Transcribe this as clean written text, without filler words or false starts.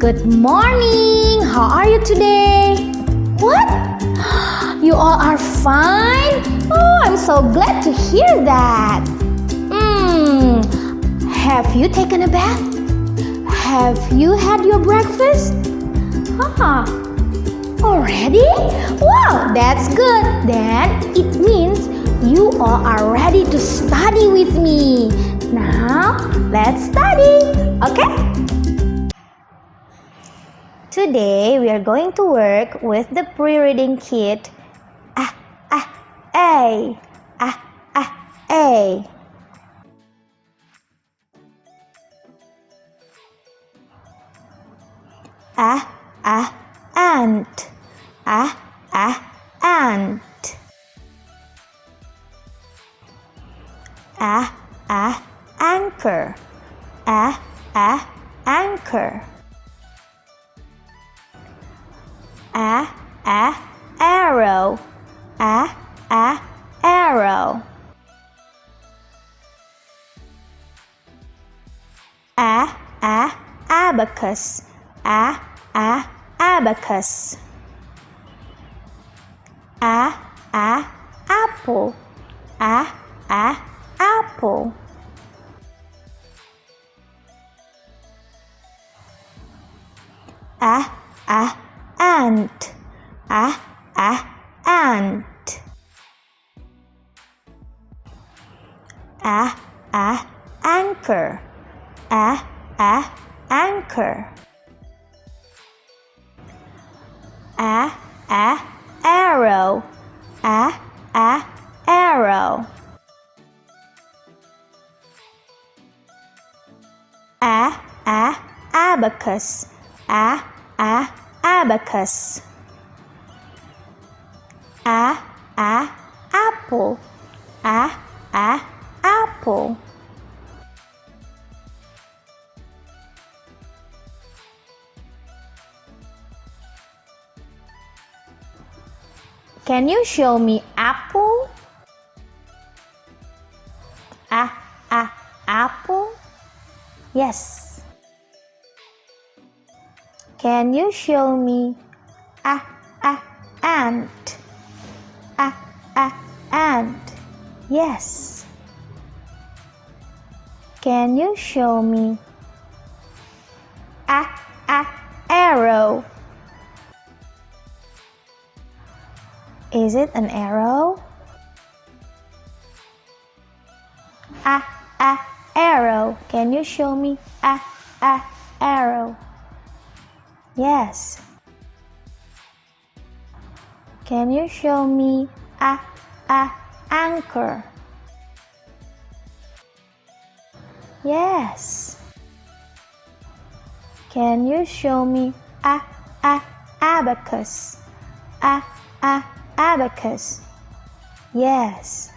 Good morning! How are you today? What? You all are fine? Oh, I'm so glad to hear that. Have you taken a bath? Have you had your breakfast? Already? Wow, that's good. Then it means you all are ready to study with me. Now, let's study, okay? Today, we are going to work with the pre-reading kit. A. A. Ant. Ant. Anchor. Anchor. Arrow. Arrow. Abacus. Abacus. Apple. Apple. Ant. Ant. Anchor. Anchor. Arrow. Arrow. Abacus. Abacus. Apple. Apple. Can you show me apple? Apple? Yes. Can you show me ant? Ant? Yes. Can you show me arrow? Is it an arrow? Arrow. Can you show me arrow? Yes. Can you show me anchor? Yes. Can you show me abacus? Abacus. Yes.